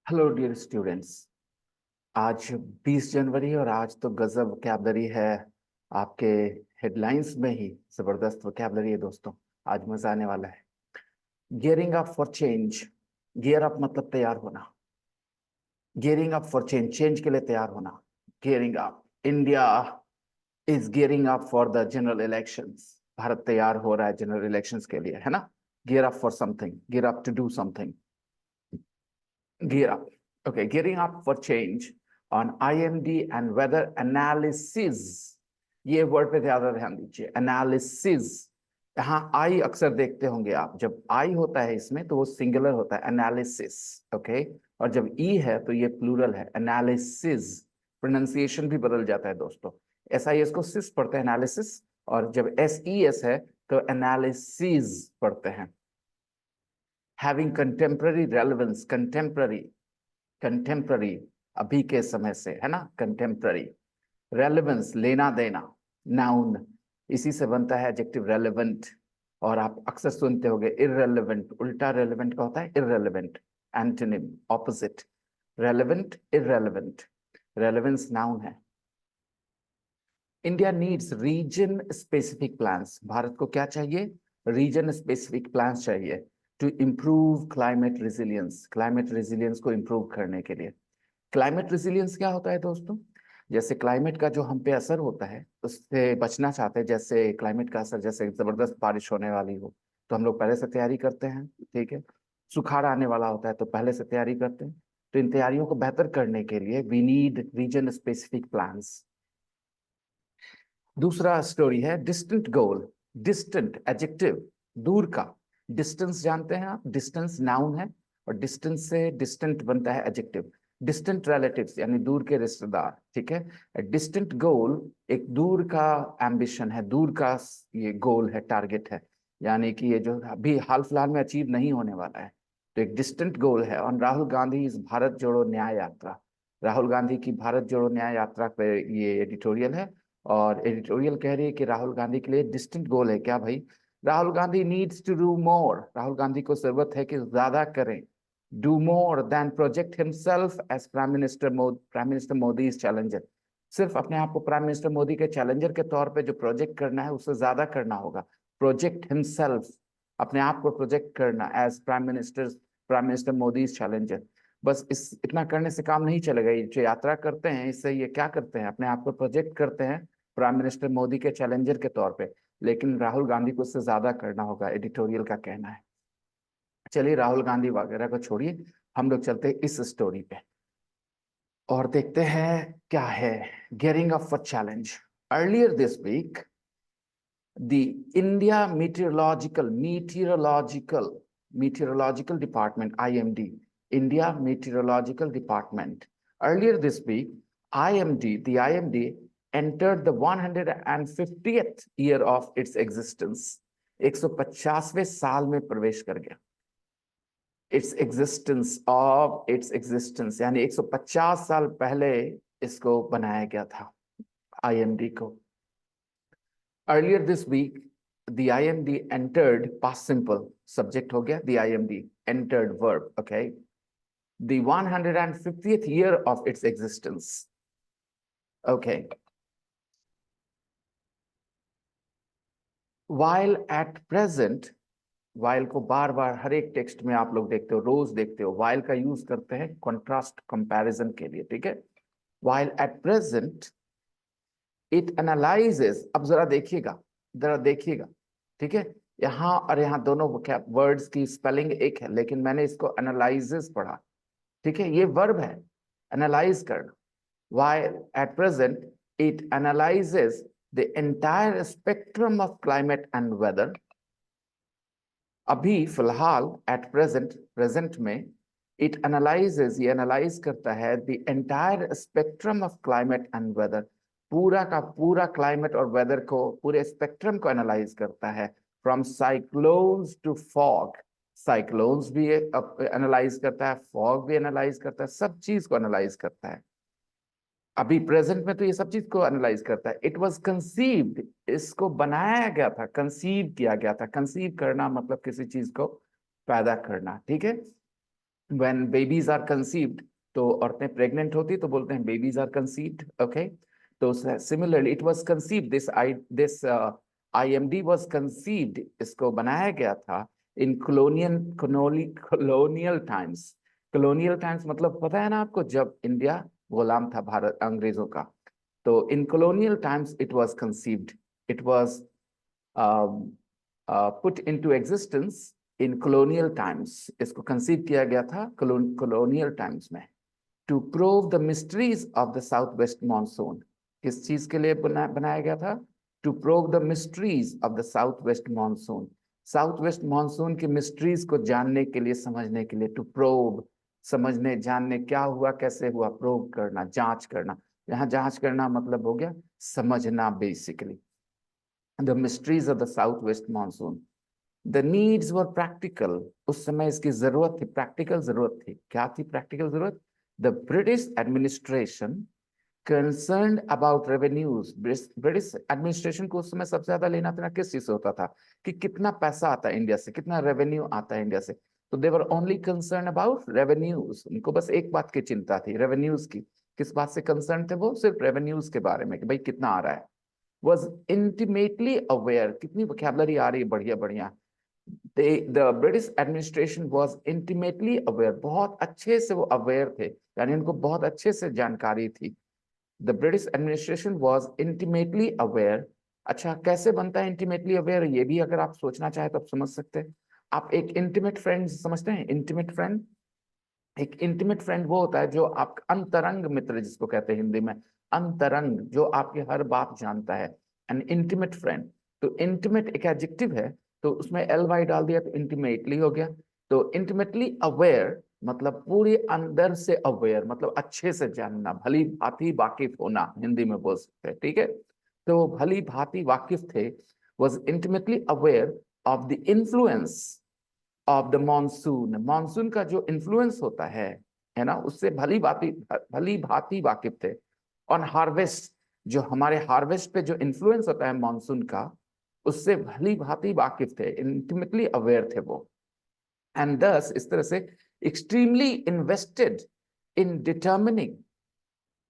Hello dear students. आज 20 जनवरी और आज तो गजब वोकैबलरी है। आपके हेडलाइंस में ही जबरदस्त वोकैबलरी है दोस्तों। आज मजा आने वाला है। Gearing up for change. Gear up मतलब तैयार होना। Gearing up for change, change के लिए तैयार होना। Gearing up. India is gearing up for the general elections. Bharat तैयार हो रहा है जनरल इलेक्शंस के लिए, है ना। Gear up for something, gear up to do something, gear up. Okay, gearing up for change on IMD and weather analysis. ये word पे ज्यादा ध्यान दीजिए, एनालिसिस। यहाँ आई अक्सर देखते होंगे आप, जब आई होता है इसमें तो वो सिंगुलर होता है, एनालिसिस। ओके, और जब ई है तो ये प्लूरल है, एनालिसिस। प्रोनाउंसिएशन भी बदल जाता है दोस्तों। एस आई एस को सिस पढ़ते हैं, एनालिसिस, और जब एस ई एस है तो एनालिसिस पढ़ते हैं। Having contemporary relevance, contemporary, contemporary अभी के समय से, है ना, कंटेम्प्ररी। रेलेवेंस लेना देना, नाउन, इसी से बनता है एडजेक्टिव रेलेवेंट। और आप अक्सर सुनते होंगे इररेलेवेंट, उल्टा रेलेवेंट का होता है irrelevant, antonym, opposite. Relevant, irrelevant. Relevance noun है। India needs region specific plans. भारत को क्या चाहिए? रीजन स्पेसिफिक प्लान्स चाहिए to improve climate resilience, climate resilience को इम्प्रूव करने के लिए। क्लाइमेट रेजिलियंस क्या होता है दोस्तों? जैसे क्लाइमेट का जो हम पे असर होता है उससे बचना चाहते हैं। जैसे क्लाइमेट का असर, जैसे जबरदस्त बारिश होने वाली हो तो हम लोग पहले से तैयारी करते हैं, ठीक है। सुखाड़ आने वाला होता है तो पहले से तैयारी करते हैं। तो इन तैयारियों को बेहतर करने के लिए we need region specific plans. दूसरा स्टोरी है डिस्टेंट गोल। डिस्टेंट एडजेक्टिव, दूर का। डिस्टेंस जानते हैं आप, डिस्टेंस नाउन है और डिस्टेंस से डिस्टेंट बनता है एडजेक्टिव। डिस्टेंट रिलेटिव्स यानी दूर के रिश्तेदार, ठीक है। डिस्टेंट गोल एक दूर का एम्बिशन है, दूर का ये गोल है, टारगेट है, यानी कि ये जो अभी हाल फिलहाल में अचीव नहीं होने वाला है। तो एक डिस्टेंट गोल है। और राहुल गांधी इस भारत जोड़ो न्याय यात्रा, राहुल गांधी की भारत जोड़ो न्याय यात्रा पे ये एडिटोरियल है। और एडिटोरियल कह रही है कि राहुल गांधी के लिए डिस्टिंक्ट गोल है क्या भाई? Rahul Gandhi needs to do more. Rahul Gandhi को जरूरत है कि ज्यादा करें, do more than project himself as prime minister Modi is challenger. सिर्फ अपने आप को प्राइम मिनिस्टर मोदी के चैलेंजर के तौर पे जो प्रोजेक्ट करना है उससे ज्यादा करना होगा। प्रोजेक्ट हिमसेल्फ, अपने आप को प्रोजेक्ट करना as prime minister Modi is challenger. बस इस इतना करने से काम नहीं चलेगा। ये जो यात्रा करते हैं इससे ये क्या करते हैं, अपने आप को प्रोजेक्ट करते हैं प्राइम मिनिस्टर मोदी के चैलेंजर के तौर पे। लेकिन राहुल गांधी को उससे ज्यादा करना होगा, एडिटोरियल का कहना है। चलिए राहुल गांधी वगैरह को छोड़िए, हम लोग चलते हैं इस स्टोरी पे और देखते हैं क्या है। Gearing up for challenge. Earlier this week the India Meteorological Department, IMD, India Meteorological Department. Earlier this week, the IMD entered the 150th year of its existence. 150वें साल में प्रवेश कर गया। its existence यानी 150 साल पहले इसको बनाया गया था, IMD को। Earlier this week, the IMD entered, past simple, subject हो गया, the IMD entered verb, okay, the 150th year of its existence. Okay. While at present, while को बार बार हर एक टेक्स्ट में आप लोग देखते हो, रोज देखते हो, while का यूज करते हैं कॉन्ट्रास्ट कंपैरिजन के लिए, ठीक है। While at present it analyzes, अब जरा देखिएगा, ठीक है। यहाँ और यहाँ दोनों वर्ड्स की स्पेलिंग एक है, लेकिन मैंने इसको एनालाइजेस पढ़ा, ठीक है। ये वर्ब है, एनालाइज करना। While at present it analyzes the entire spectrum of climate and weather, अभी फिलहाल एट प्रेजेंट में इट एनालाइजेस, ये एनालाइज करता है the entire spectrum of climate and weather, पूरा का पूरा क्लाइमेट और वेदर को, पूरे स्पेक्ट्रम को एनालाइज करता है। From cyclones to fog, cyclones भी एनालाइज करता है, फॉग भी एनालाइज करता है, सब चीज को एनालाइज करता है। अभी प्रेजेंट में तो ये सब चीज को एनालाइज करता है। इट वॉज कंसीव्ड, इसको बनाया गया था, कंसीव किया गया था। कंसीव करना मतलब किसी चीज को पैदा करना, ठीक है। when babies are conceived, तो औरतें प्रेग्नेंट होती तो बोलते हैं babies are conceived. Okay, तो similarly it was conceived, this IMD was conceived, इसको बनाया गया था in colonial times. colonial times मतलब पता है ना आपको, जब इंडिया गुलाम था भारत अंग्रेजों का, तो in colonial times it was conceived, it was put into existence in colonial times. इसको कंसीव किया गया था colonial times में, to prove the mysteries of the southwest monsoon. किस चीज के लिए बनाया गया था? To prove the mysteries of the southwest monsoon. South monsoon की मिस्ट्रीज को जानने के लिए, समझने के लिए, टू प्रोब, समझने जानने क्या हुआ कैसे हुआ, प्रोब करना, जांच करना। यहाँ जांच करना मतलब हो गया समझना, basically the mysteries of the southwest monsoon. The needs were practical. उस समय इसकी जरूरत थी, प्रैक्टिकल जरूरत थी। क्या थी प्रैक्टिकल जरूरत? The British administration concerned about revenues. British administration को उस समय सबसे ज्यादा लेना देना किस चीज से होता था? कि कितना पैसा आता है इंडिया से, कितना रेवेन्यू आता है इंडिया से। तो they were only concerned about revenues. उनको बस एक बात की चिंता थी, रेवेन्यूज की। किस बात से कंसर्न थे वो? सिर्फ रेवेन्यूज के बारे में, कि भाई कितना आ रहा है। was intimately aware, कितनी vocabulary आ रही है, बढ़िया बढ़िया। The British administration was intimately aware, बहुत अच्छे से वो aware थे, यानी उनको बहुत अच्छे से जानकारी थी। The British administration was intimately aware. अच्छा, कैसे बनता है intimately aware? ये भी अगर आप सोचना चाहे तो आप समझ सकते हैं। आप एक intimate friend समझते हैं? intimate friend, एक इंटीमेट फ्रेंड वो होता है जो आप, अंतरंग मित्र जिसको कहते हैं हिंदी में, अंतरंग, जो आपकी हर बात जानता है, एन इंटीमेट फ्रेंड। तो इंटीमेट एक एडजेक्टिव है, तो उसमें एल वाई डाल दिया तो इंटीमेटली हो गया। तो इंटीमेटली अवेयर मतलब पूरे अंदर से अवेयर, मतलब अच्छे से जानना, भली भांति वाकिफ होना, हिंदी में बोल सकते हैं, ठीक है। तो भली भांति वाकिफ थे, was intimately aware of the influence of the monsoon. Monsoon का जो इन्फ्लुएंस होता है ना, उससे भली भांति वाकिफ थे। ऑन हार्वेस्ट, जो हमारे हार्वेस्ट पे जो इन्फ्लुएंस होता है मॉनसून का, उससे भली भांति वाकिफ थे, इंटीमेटली अवेयर थे वो। एंड दस, इस तरह से एक्सट्रीमली इन्वेस्टेड इन डिटर्मिनिंग,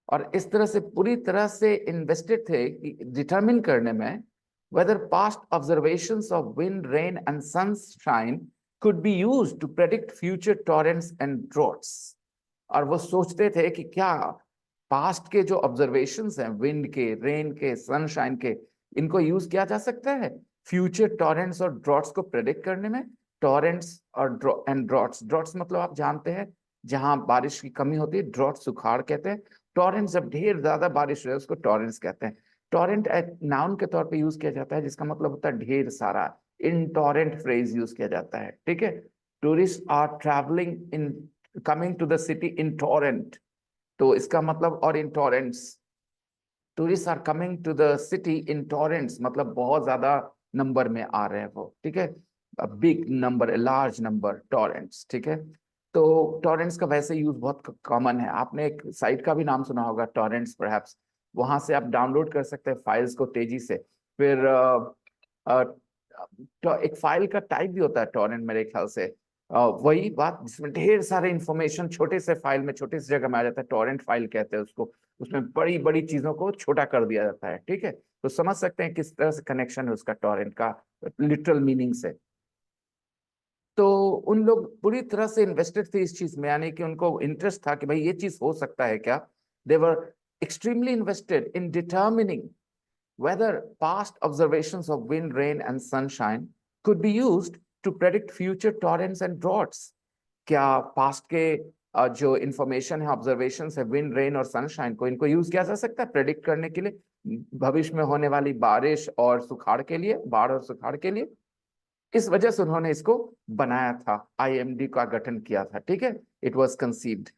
और इस तरह से पूरी तरह से इन्वेस्टेड थे डिटर्मिन करने में, whether past observations of wind, rain and sunshine could be used to predict future torrents and droughts. और वो सोचते थे कि क्या पास्ट के जो ऑब्जर्वेशंस हैं, विंड के, रेन के, सनशाइन के, इनको यूज किया जा सकता है फ्यूचर टॉरेंट्स और ड्रॉट्स को प्रेडिक्ट करने में। टॉरेंट्स और एंड ड्रॉट्स, ड्रॉट्स मतलब आप जानते हैं जहां बारिश की कमी होती है, ड्रॉट सुखाड़ कहते हैं। टॉरेंट्स जब ढेर ज्यादा बारिश हो, उसको टॉरेंट्स कहते हैं। टॉरेंट एक नाउन के तौर पे यूज किया जाता है, जिसका मतलब होता है ढेर सारा। इन टॉरेंट फ्रेज यूज किया जाता है, ठीक है। Tourist are travelling in, coming to the city in torrent, तो इसका मतलब, और in torrents, tourist are coming to the city in torrents मतलब बहुत ज्यादा नंबर में आ रहे हैं वो, ठीक है। Big number, large number, torrents, ठीक है। तो टॉरेंट्स का वैसे यूज बहुत कॉमन है। आपने एक साइट का भी नाम सुना होगा, टॉरेंट्स परहैप्स। वहां से आप डाउनलोड कर सकते हैं फाइल्स को तेजी से। फिर तो एक फाइल का टाइप भी होता है टॉरेंट, मेरे ख्याल से। वही बात जिसमें ढेर सारे इंफॉर्मेशन छोटे से फाइल में, छोटे से जगह में आ जाता है, टॉरेंट फाइल कहते हैं उसको। उसमें बड़ी बड़ी चीजों को छोटा कर दिया जाता है, ठीक है। तो समझ सकते हैं किस तरह से कनेक्शन है उसका टॉरेंट का लिटरल मीनिंग से। तो उन लोग पूरी तरह से इन्वेस्टेड थे इस चीज में, यानी कि उनको इंटरेस्ट था कि भाई ये चीज हो सकता है क्या। They were extremely invested in determining whether past observations of wind, rain and sunshine could be used to predict future torrents and droughts. क्या पास्ट के जो इंफॉर्मेशन है, ऑब्जर्वेशन है विंड, रेन और सनशाइन को, इनको यूज किया जा सकता है प्रेडिक्ट करने के लिए भविष्य में होने वाली बारिश और सुखाड़ के लिए, बाढ़ और सुखाड़ के लिए। इस वजह से उन्होंने इसको बनाया था, आईएमडी का गठन किया था, ठीक है। It was conceived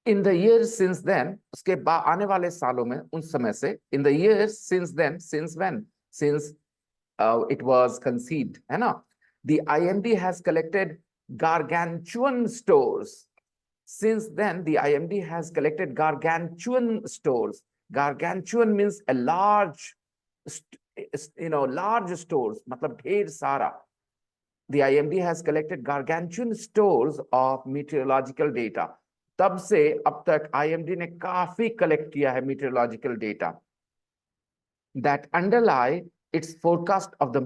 in the years since then, उसके बाद आने वाले सालों में, उन समय से, in the years since then, since when, since it was conceived, है ना। The IMD has collected gargantuan stores. Since then, the IMD has collected gargantuan stores. Gargantuan means a large, large stores, मतलब ढेर सारा, The IMD has collected gargantuan stores of meteorological data. तब से अब तक IMD ने काफी कलेक्ट किया है meteorological data that underlie its forecast of the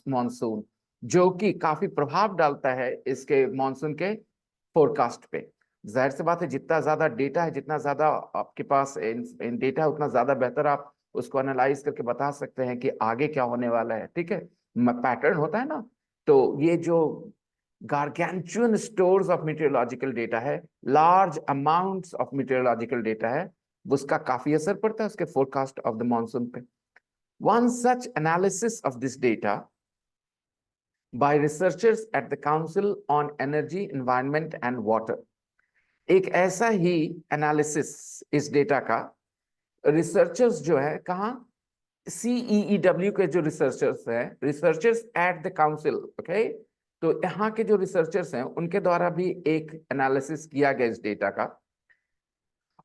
monsoon, जो कि काफी प्रभाव डालता है इसके मॉनसून के फोरकास्ट पे। जाहिर सी बात है, जितना ज्यादा डेटा है, जितना ज्यादा आपके पास इन डेटा है, उतना ज्यादा बेहतर आप उसको एनालाइज करके बता सकते हैं कि आगे क्या होने वाला है। ठीक है, पैटर्न होता है ना। तो ये जो गार्गेंचुअन स्टोर्स ऑफ मीटेरोलॉजिकल डेटा है, large amounts of meteorological data है, उसका काफी असर पड़ता है उसके फोरकास्ट ऑफ द मॉनसून पे। One such analysis of this data by researchers at the Council on Energy, Environment and Water, एक ऐसा ही एनालिसिस इस डेटा का रिसर्चर्स जो है कहाँ, CEEW के जो रिसर्चर्स हैं, researchers at the council, okay, तो यहाँ के जो रिसर्चर्स हैं उनके द्वारा भी एक एनालिसिस किया गया इस डेटा का।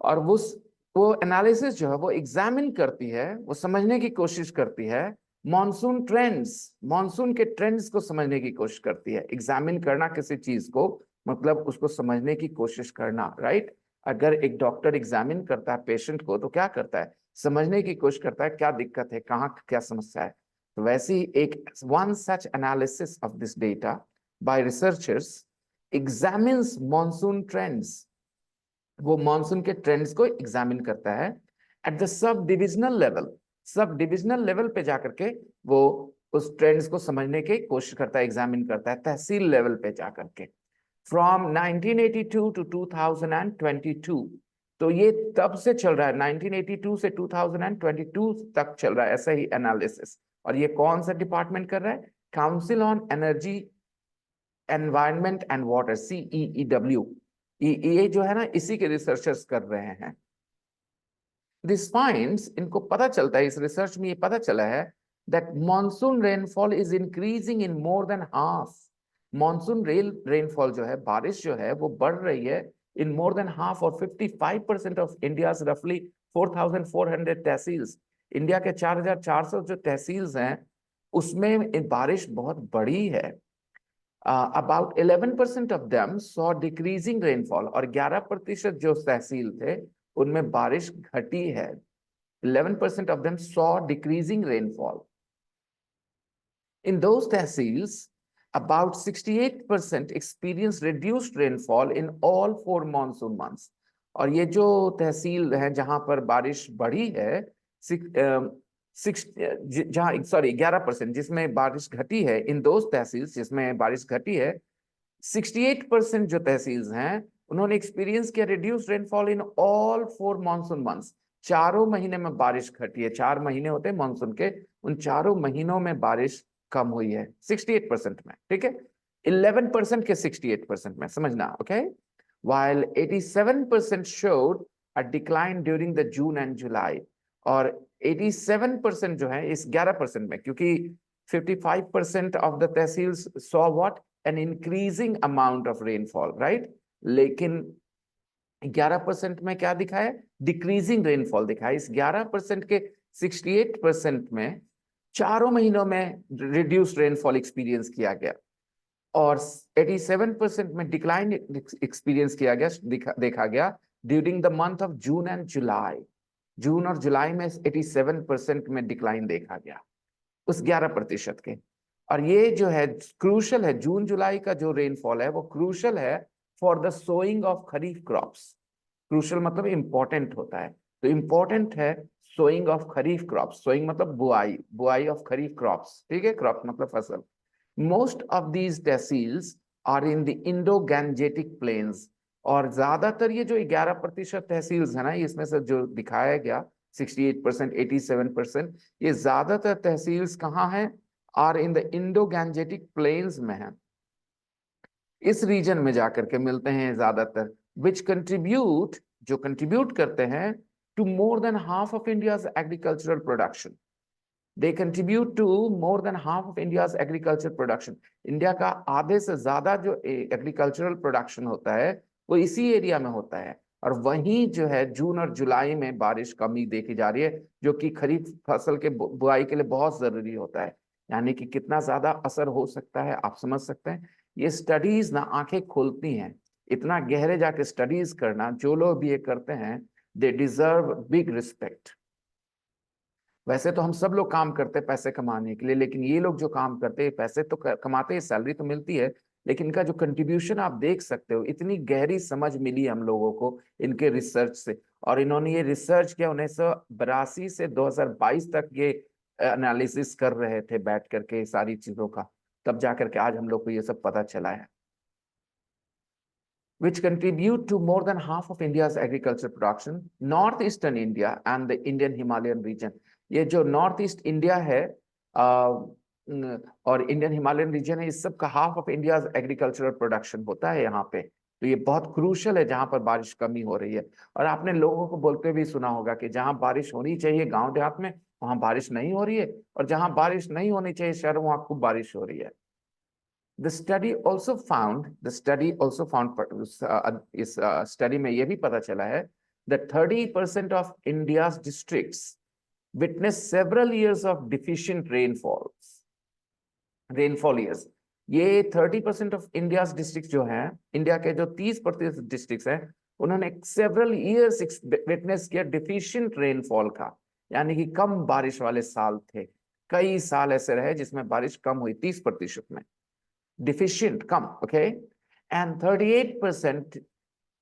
और वो एनालिसिस जो है वो एग्जामिन करती है, वो समझने की कोशिश करती है मॉनसून ट्रेंड्स, मॉनसून के ट्रेंड्स को समझने की कोशिश करती है। एग्जामिन करना किसी चीज को मतलब उसको समझने की कोशिश करना, राइट। अगर एक डॉक्टर एग्जामिन करता है पेशेंट को तो क्या करता है, समझने की कोशिश करता है क्या दिक्कत है, कहाँ क्या समस्या है। तो वैसे ही एक one such analysis of this data bye researchers examines monsoon trends, वो मॉनसून के ट्रेंड्स को एग्जामिन करता है at the sub divisional level, sub divisional level पे जाकर के वो उस ट्रेंड्स को समझने की कोशिश करता है, एग्जामिन करता है तहसील लेवल पे जाकर के। फ्रॉम 1982 टू 2022, तो ये तब से चल रहा है, 1982 से 2022 तक चल रहा है ऐसा ही एनालिसिस। और ये कौन सा डिपार्टमेंट कर रहा है, council on energy, environment and water, CEEW, ये जो है ना इसी के रिसर्चर्स कर रहे हैं। दिस फाइंड्स, इनको पता चलता है, इस रिसर्च में ये पता चला है that monsoon rainfall is increasing in more than half. Monsoon rainfall जो है, बारिश जो है वो बढ़ रही है इन मोर देन हाफ, और 55% ऑफ इंडियाज रफली 4400 तहसील्स, इंडिया के 4400 जो तहसील्स हैं उसमें बारिश बहुत बड़ी है। About 11% of them saw decreasing rainfall, और 11% जो तहसील थे उनमें बारिश घटी है। 11% of them saw decreasing rainfall. In those tehsils, about 68% experienced reduced rainfall in all 4 monsoon months. और ये जो तहसील है जहां पर बारिश बढ़ी है, जहां 11% जिसमें बारिश घटी है, इन दो तहसील जिसमें बारिश घटी है, 68% जो तहसील हैं उन्होंने एक्सपीरियंस किया reduce rainfall in all 4 monsoon months. चारों महीने में बारिश घटी है, 4 महीने होते हैं मॉनसून के, उन चारों महीनों में बारिश कम हुई है 68% में। ठीक है, 11% के 68% में, समझना, okay. While 87% showed a decline during the June and July, और 87% जो है इस 11% में, क्योंकि 55% of the tehsils saw what, an increasing amount of rainfall, right, लेकिन 11% में क्या दिखा है, डिक्रीजिंग रेनफॉल दिखा है। इस 11% के 68% में चारों महीनों में रिड्यूस्ड रेनफॉल एक्सपीरियंस किया गया, और 87% में डिक्लाइन एक्सपीरियंस किया गया, देखा गया during the month of June and July. जून और जुलाई में 87% में डिक्लाइन देखा गया उस 11% के। और ये जो है क्रूशल है, जून जुलाई का जो रेनफॉल है वो क्रूशल है for the sowing of kharif crops. Crucial मतलब इंपॉर्टेंट होता है, तो इंपॉर्टेंट है sowing of kharif crops. Sowing मतलब बुआई, बुआई ऑफ खरीफ क्रॉप्स, ठीक है, क्रॉप मतलब फसल। Most of these tehsils are in the Indo-Gangetic plains, और ज्यादातर ये जो 11% तहसील्स है ना, इसमें से जो दिखाया गया 68%, 87%, ये ज्यादातर तहसील्स कहाँ हैं, are in the Indo-Gangetic plains में है, इस रीजन में जाकर के मिलते हैं ज्यादातर, विच कंट्रीब्यूट, जो कंट्रीब्यूट करते हैं to more than half of India's agricultural production. They contribute to more than half of India's agricultural production. India का आधे से ज्यादा जो एग्रीकल्चरल प्रोडक्शन होता है वो इसी एरिया में होता है। और वहीं जो है जून और जुलाई में बारिश कमी देखी जा रही है, जो कि खरीफ फसल के बुआई के लिए बहुत जरूरी होता है। यानी कि कितना ज्यादा असर हो सकता है आप समझ सकते हैं। ये स्टडीज ना आंखें खोलती हैं। इतना गहरे जाके स्टडीज करना, जो लोग भी ये करते हैं, दे डिजर्व बिग रिस्पेक्ट। वैसे तो हम सब लोग काम करते हैं पैसे कमाने के लिए, लेकिन ये लोग जो काम करते हैं पैसे तो कमाते हैं, सैलरी तो मिलती है, लेकिन इनका जो कंट्रीब्यूशन आप देख सकते हो, इतनी गहरी समझ मिली हम लोगों को इनके रिसर्च से। और इन्होंने ये रिसर्च किया 1982 से 2022 तक, ये एनालिसिस कर रहे थे बैठ करके सारी चीजों का, तब जाकर के आज हम लोग को ये सब पता चला है। which contribute to more than half of India's agriculture production, northeastern India and the Indian Himalayan region। ये जो नॉर्थ ईस्ट इंडिया है और इंडियन हिमालयन रीजन है, इस सब का half of India agricultural production होता है यहाँ पे। तो ये बहुत क्रूशल है जहां पर बारिश कमी हो रही है। और आपने लोगों को बोलते भी सुना होगा कि जहां बारिश होनी चाहिए गांव देहात में, वहां बारिश नहीं हो रही है, और जहां बारिश नहीं होनी चाहिए शहर, वहां खूब बारिश हो रही है। The study also found इस स्टडी में ये भी पता चला है that 30% of India's districts witness several years of deficient rainfall years। ये 30% ऑफ इंडिया डिस्ट्रिक्ट जो हैं, इंडिया के जो 30% डिस्ट्रिक्ट हैं, उन्होंने सेवरल ईयर्स विटनेस किया डिफिशिएंट रेनफॉल का, यानी कि कम बारिश वाले साल थे। कई साल ऐसे रहे जिसमें बारिश कम हुई, 30% में deficient come, okay, and 38%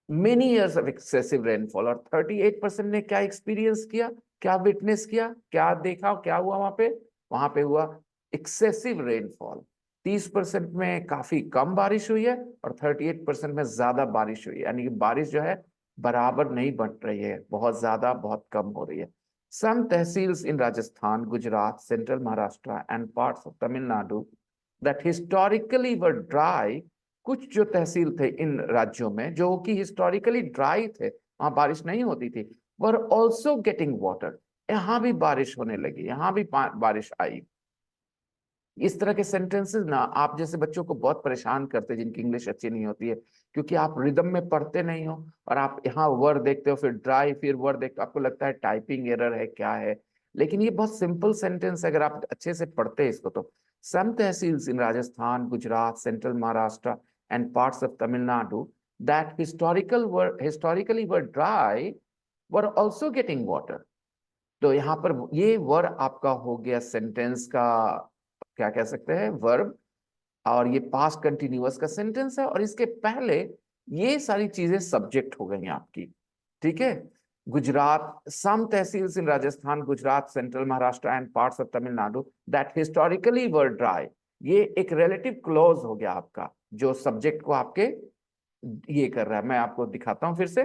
many years of excessive rainfall। और 38% ने क्या एक्सपीरियंस किया, क्या विटनेस किया, क्या देखा, क्या हुआ वहां पे हुआ एक्सेसिव रेनफॉल। 30% में काफी कम बारिश हुई है और 38% में ज्यादा बारिश हुई है, यानी कि बारिश जो है बराबर नहीं बट रही है, बहुत ज्यादा बहुत कम हो रही है। Some tehsils in Rajasthan, Gujarat, Central Maharashtra and parts of Tamil Nadu that historically were dry, कुछ जो तहसील थे इन राज्यों में जो कि हिस्टोरिकली ड्राई थे, वहां बारिश नहीं होती थी, वर ऑल्सो गेटिंग वाटर। यहां भी बारिश होने लगी, यहां भी बारिश आई। इस तरह के सेंटेंसेस ना आप जैसे बच्चों को बहुत परेशान करते हैं जिनकी इंग्लिश अच्छी नहीं होती है, क्योंकि आप रिदम में पढ़ते नहीं हो, और आप यहाँ वर्ड देखते हो, फिर ड्राई, फिर वर्ड देखते हो, आपको लगता है टाइपिंग एरर है, क्या है। लेकिन ये बहुत सिंपल सेंटेंस है अगर आप अच्छे से पढ़ते हैं इसको तो। Some tehsils in Rajasthan, Gujarat, central Maharashtra and parts of Tamil Nadu that historically were dry were also getting water। तो यहाँ पर ये वर्ड आपका हो गया सेंटेंस का, क्या कह सकते हैं, वर्ब, और ये पास्ट कंटिन्यूअस का सेंटेंस है, और इसके पहले ये सारी चीजें सब्जेक्ट हो गई आपकी। ठीक है, Gujarat, some tehsils in Rajasthan, Gujarat, central Maharashtra and parts of Tamil Nadu that historically were dry, ये एक रिलेटिव क्लॉज हो गया आपका, जो सब्जेक्ट को आपके ये कर रहा है। मैं आपको दिखाता हूं फिर से,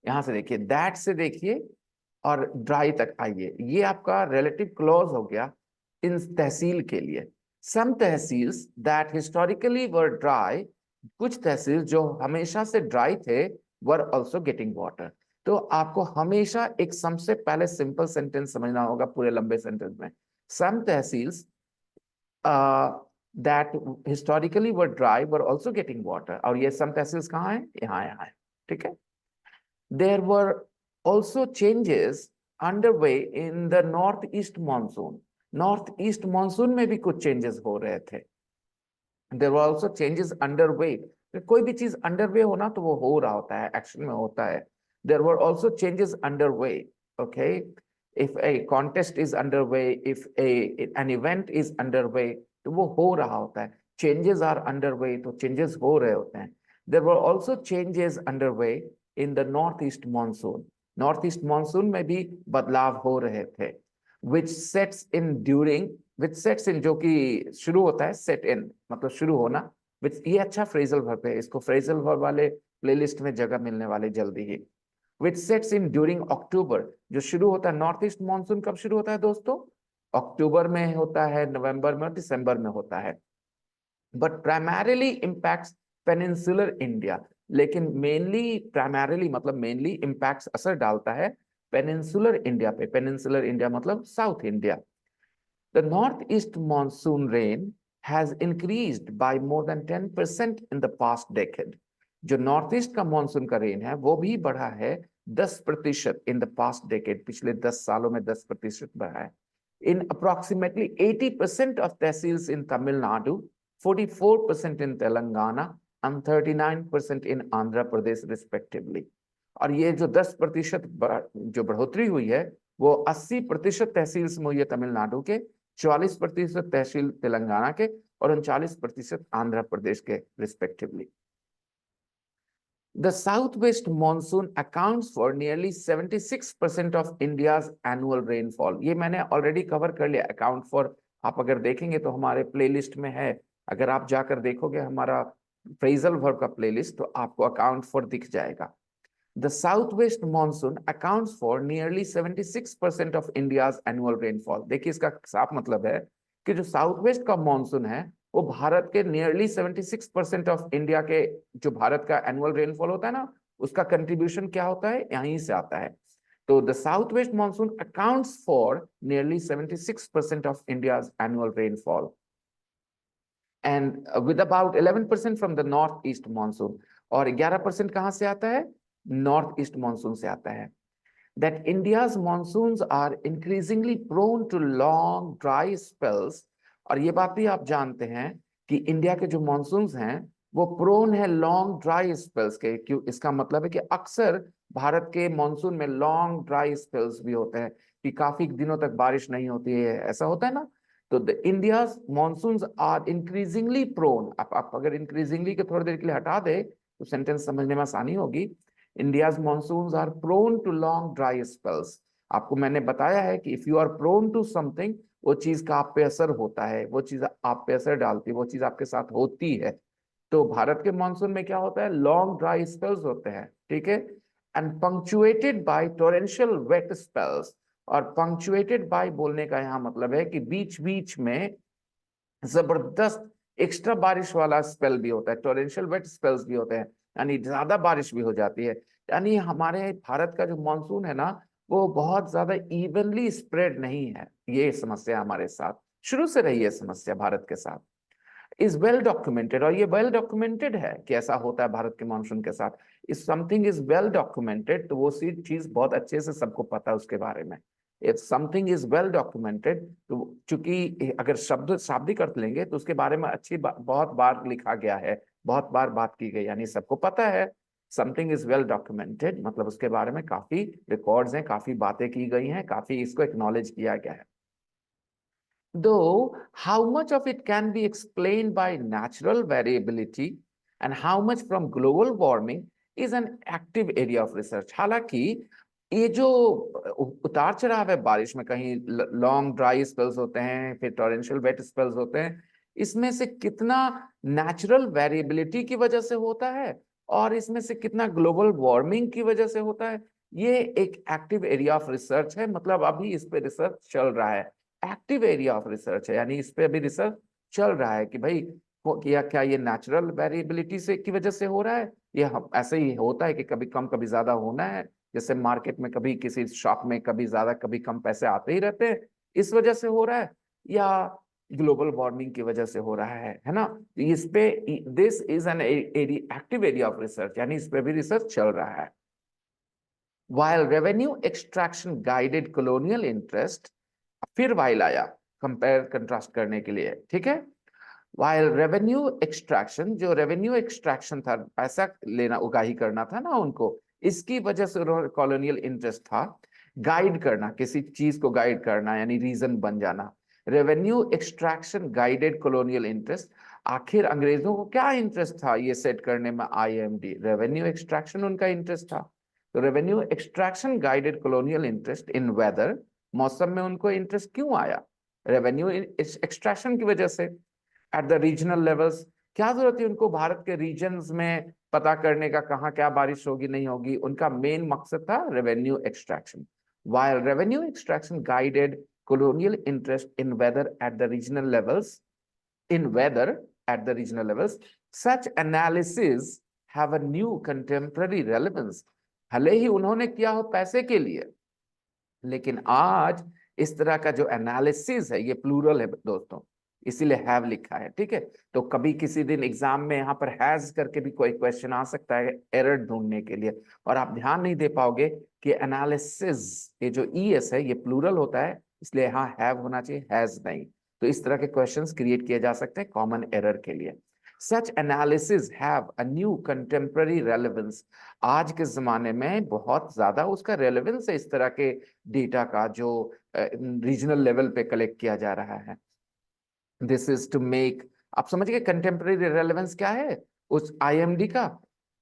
यहां से देखिए, दैट से देखिए और ड्राई तक आइए, ये आपका रिलेटिव क्लॉज हो गया इन तहसील के लिए। Some tehsils that historically were dry, कुछ तहसील जो हमेशा से ड्राई थे, वर ऑल्सो गेटिंग वाटर। तो आपको हमेशा एक सम से पहले सिंपल सेंटेंस समझना होगा पूरे लंबे सेंटेंस में। Some tehsils that historically were dry were also getting water, और ये सम तहसील्स कहाँ है, यहाँ यहाँ है। ठीक है, there were also changes underway in the northeast monsoon। northeast monsoon में भी कुछ changes हो रहे थे। there were also changes underway। कोई भी चीज underway होना तो वो हो रहा होता है, एक्शन में होता है। there were also changes underway, okay, if a contest is underway, if an event is underway, तो वो हो रहा होता है। changes are underway तो changes हो रहे होते हैं। there were also changes underway in the northeast monsoon। northeast monsoon में भी बदलाव हो रहे थे। which sets in जो कि शुरू होता है, set in मतलब शुरू होना। which ये अच्छा फ्रेजल वर्ब है, इसको फ्रेजल वर्ब वाले प्लेलिस्ट में जगह मिलने वाली जल्दी ही। which sets in during October, जो शुरू होता है, नॉर्थ ईस्ट मानसून कब शुरू होता है दोस्तों, अक्टूबर में होता है, नवंबर में, दिसंबर में होता है। But primarily impacts peninsular India, लेकिन प्राइमरीली मतलब मेनली इम्पैक्ट्स, असर डालता है पेनिनसुलर इंडिया पे। पेनिनसुलर इंडिया मतलब south India. The north east monsoon rain has increased by more than 10% in the past decade. जो नॉर्थ ईस्ट का मॉनसून का रेन है वो भी बढ़ा है 10% इन द पास्ट डेकेड, पिछले 10 सालों में 10% बढ़ा है। in approximately 80% of tehsils in Tamil Nadu, 44% in Telangana and 39% in Andhra Pradesh respectively. और ये जो 10% जो बढ़ोतरी हुई है वो 80% तहसील में हुई है तमिलनाडु के, 44% तहसील तेलंगाना के और 39% आंध्र प्रदेश के respectively. The southwest monsoon accounts for nearly 76% of India's annual rainfall. ये मैंने ऑलरेडी कवर कर लिया. अकाउंट फॉर आप अगर देखेंगे तो हमारे प्लेलिस्ट में है. अगर आप जाकर देखोगे हमारा फ्रेजल वर्ब का प्लेलिस्ट तो आपको अकाउंट फॉर दिख जाएगा. The southwest monsoon accounts for nearly 76% of India's annual rainfall. देखिए इसका साफ मतलब है कि जो साउथ वेस्ट का मॉनसून है वो भारत के नियरली 76% ऑफ इंडिया के जो भारत का एनुअल रेनफॉल होता है ना उसका कंट्रीब्यूशन क्या होता है यहीं से आता है. तो the south west monsoon accounts for nearly 76% of India's annual rainfall and with about 11% from the north east monsoon. और 11% कहां से आता है? नॉर्थ ईस्ट मॉनसून से आता है. That India's monsoons are increasingly prone to long dry spells. और ये बात भी आप जानते हैं कि इंडिया के जो मॉनसून्स हैं वो प्रोन है लॉन्ग ड्राई स्पेल्स के. क्यों? इसका मतलब है कि अक्सर भारत के मॉनसून में लॉन्ग ड्राई स्पेल्स भी होते हैं कि काफी दिनों तक बारिश नहीं होती है, ऐसा होता है ना. तो the India's monsoons are increasingly prone. आप अगर इंक्रीजिंगली के थोड़ी देर के लिए हटा दे तो सेंटेंस समझने में आसानी होगी. India's monsoons are prone to long dry spells. आपको मैंने बताया है कि if you are prone to something, वो चीज का आप पे असर होता है, वो चीज आप पे असर डालती है, वो चीज आपके साथ होती है. तो भारत के मॉनसून में क्या होता है? लॉन्ग ड्राई स्पेल्स होते हैं, ठीक है. And punctuated by torrential wet spells. और पंक्चुएटेड बाय बोलने का यहाँ मतलब है कि बीच बीच में जबरदस्त एक्स्ट्रा बारिश वाला स्पेल भी होता है, टोरेंशियल वेट स्पेल्स भी होते हैं, यानी ज्यादा बारिश भी हो जाती है. यानी हमारे भारत का जो मॉनसून है ना वो बहुत ज्यादा इवनली स्प्रेड नहीं है. ये समस्या हमारे साथ शुरू से रही है, समस्या भारत के साथ. Is well documented. और ये वेल डॉक्यूमेंटेड है कि ऐसा होता है भारत के मॉनसून के साथ. If something is well documented तो वो चीज बहुत अच्छे से सबको पता है उसके बारे में. If something is well documented तो चूंकि अगर शाब्दिक अर्थ लेंगे तो उसके बारे में बहुत बार लिखा गया है, बहुत बार बात की गई, यानी सबको पता है. समथिंग इज वेल डॉक्यूमेंटेड मतलब उसके बारे में काफी रिकॉर्ड्स हैं, काफी बातें की गई हैं, काफी इसको एक्नॉलेज किया गया है. Though how much of it can be explained by natural variability and how much from global warming is an active area of research. हालांकि ये जो उतार चढ़ाव है बारिश में, कहीं लॉन्ग ड्राई स्पेल्स होते हैं, फिर टॉरेंशियल वेट स्पेल्स होते हैं, इसमें से कितना नेचुरल वेरिएबिलिटी की वजह से होता है और इसमें से कितना ग्लोबल वार्मिंग की वजह से होता है, ये एक एक्टिव एरिया ऑफ रिसर्च है. मतलब अभी इस पे रिसर्च चल रहा है, एक्टिव एरिया ऑफ रिसर्च है, यानी इस पे अभी रिसर्च चल रहा है कि भाई क्या ये नेचुरल वेरिएबिलिटी से की वजह से हो रहा है, ये ऐसे ही होता है कि कभी कम कभी ज्यादा होना है, जैसे मार्केट में कभी किसी शॉप में कभी ज्यादा कभी कम पैसे आते ही रहते हैं, इस वजह से हो रहा है, या ग्लोबल वार्मिंग की वजह से हो रहा है ना. इस पे this is an active area of research, यानी इस पे भी रिसर्च चल रहा है. While revenue extraction guided colonial interest, फिर while आया कंपेयर कंट्रास्ट करने के लिए, ठीक है. While revenue extraction, जो रेवेन्यू एक्सट्रैक्शन था, पैसा लेना उगाही करना था ना उनको, इसकी वजह से कॉलोनियल इंटरेस्ट था. गाइड करना, किसी चीज को गाइड करना यानी रीजन बन जाना. Revenue extraction guided colonial interest. आखिर अंग्रेजों को क्या इंटरेस्ट था ये सेट करने में? IMD रेवेन्यू एक्सट्रैक्शन उनका इंटरेस्ट था. तो revenue extraction guided colonial interest in weather. मौसम में उनको इंटरेस्ट क्यों आया? रेवेन्यू एक्सट्रैक्शन की वजह से. एट द रीजनल लेवल्स, क्या जरूरत है उनको भारत के रीजन्स में पता करने का कहाँ क्या बारिश होगी नहीं होगी? उनका मेन मकसद था revenue extraction. While revenue extraction guided colonial interest in weather at the regional levels, such analysis have a new contemporary relevance. भले ही उन्होंने किया हो पैसे के लिए, लेकिन आज इस तरह का जो एनालिसिस है, ये प्लूरल है दोस्तों, इसीलिए हैव लिखा है, ठीक है. तो कभी किसी दिन एग्जाम में यहाँ पर हैज करके भी कोई क्वेश्चन आ सकता है एरर ढूंढने के लिए, और आप ध्यान नहीं दे पाओगे कि एनालिसिस, ये जो ES है ये प्लूरल होता है, इसलिए यहाँ हैव होना चाहिए, हैज नहीं। तो इस तरह के क्वेश्चंस क्रिएट किए जा सकते हैं कॉमन एरर के लिए। Such analysis have a new contemporary relevance. आज के जमाने में बहुत ज्यादा उसका रेलेवेंस है इस तरह के डेटा का जो रीजनल लेवल पे कलेक्ट किया जा रहा है। दिस इज टू मेक, आप समझ गए कंटेम्प्रेरी रेलेवेंस क्या है उस आईएमडी का।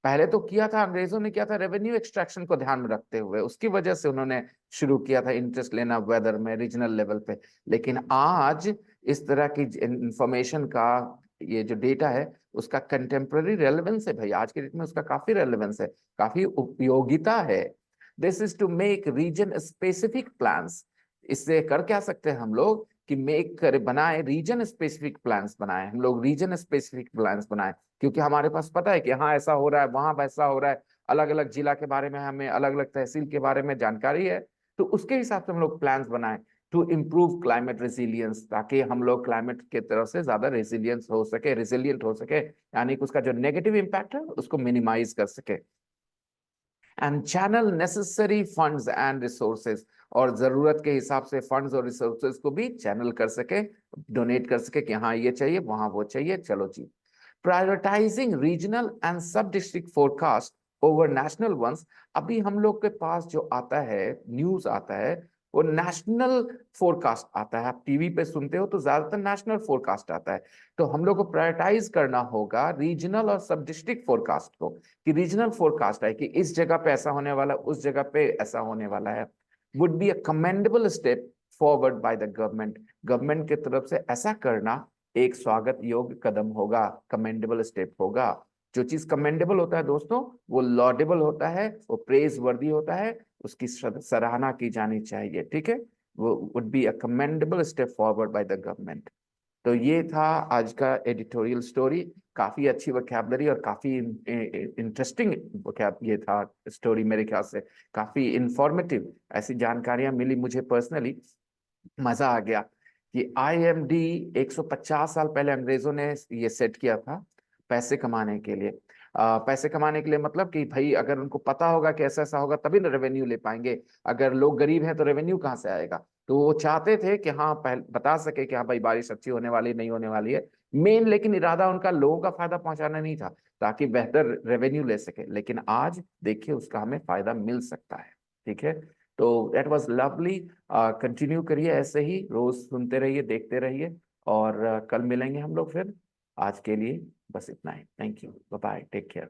पहले तो किया था, अंग्रेजों ने किया था रेवेन्यू एक्सट्रैक्शन को ध्यान में रखते हुए, उसकी वजह से उन्होंने शुरू किया था इंटरेस्ट लेना वेदर में रीजनल लेवल पे। लेकिन आज इस तरह की इंफॉर्मेशन का ये जो डेटा है उसका कंटेम्प्रेरी रेलेवेंस है भाई, आज के डेट में उसका काफी रेलेवेंस है, काफी उपयोगिता है। This is to make region specific plans. इससे कर क्या सकते हैं हम लोग कि मेक कर बनाए रीजन स्पेसिफिक प्लान्स बनाए, हम लोग रीजन स्पेसिफिक प्लान्स बनाए, क्योंकि हमारे पास पता है कि हाँ ऐसा हो रहा है, वहां वैसा हो रहा है, अलग अलग जिला के बारे में हमें, अलग अलग तहसील के बारे में जानकारी है। तो उसके हिसाब से हम लोग प्लान्स बनाए टू इम्प्रूव क्लाइमेट रेसिलियंस, ताकि हम लोग क्लाइमेट के तरफ से ज्यादा रेसिलियंस हो सके, रेसिलियंट हो सके, यानी कि उसका जो नेगेटिव इम्पैक्ट है उसको मिनिमाइज कर सके। And channel necessary funds and resources, और जरूरत के हिसाब से फंड्स और रिसोर्सेज को भी चैनल कर सके, डोनेट कर सके कि हाँ ये चाहिए, वहां वो चाहिए, चलो जी। Prioritising regional and sub district forecast over national ones. अभी हम लोग के पास जो आता है, न्यूज आता है, वो नेशनल फोरकास्ट आता है। आप टीवी पे सुनते हो तो ज्यादातर नेशनल फोरकास्ट आता है। तो हम लोग को प्रायोरिटाइज करना होगा रीजनल और सब डिस्ट्रिक्ट फोरकास्ट को, कि रीजनल फोरकास्ट है कि इस जगह पे ऐसा होने वाला, उस जगह पे ऐसा होने वाला है। Would be a commendable step forward by the government. Government की तरफ से ऐसा करना एक स्वागत योग्य कदम होगा, कमेंडेबल स्टेप होगा। जो चीज कमेंडेबल होता है दोस्तों, वो लॉडेबल होता है, वो प्रेज वर्दी होता है, उसकी सराहना की जानी चाहिए, ठीक है। वो would be a commendable step forward by the government. तो ये था आज का एडिटोरियल स्टोरी। काफी अच्छी वोकैबुलरी और काफी इंटरेस्टिंग ये था स्टोरी, मेरे ख्याल से काफी इंफॉर्मेटिव, ऐसी जानकारियां मिली मुझे पर्सनली, मजा आ गया कि आईएमडी 150 साल पहले अंग्रेजों ने ये सेट किया था पैसे कमाने के लिए। पैसे कमाने के लिए मतलब कि भाई अगर उनको पता होगा कि ऐसा ऐसा होगा तभी ना रेवेन्यू ले पाएंगे, अगर लोग गरीब हैं तो रेवेन्यू कहाँ से आएगा। तो वो चाहते थे कि हाँ पहले बता सके कि हाँ भाई बारिश अच्छी होने वाली नहीं होने वाली है, मेन लेकिन इरादा उनका लोगों का फायदा पहुंचाना नहीं था, ताकि बेहतर रेवेन्यू ले सके। लेकिन आज देखिए उसका हमें फायदा मिल सकता है, ठीक है। तो दैट वाज लवली। कंटिन्यू करिए ऐसे ही, रोज सुनते रहिए, देखते रहिए, और कल मिलेंगे हम लोग फिर। आज के लिए बस इतना ही। Thank you, bye bye, take care.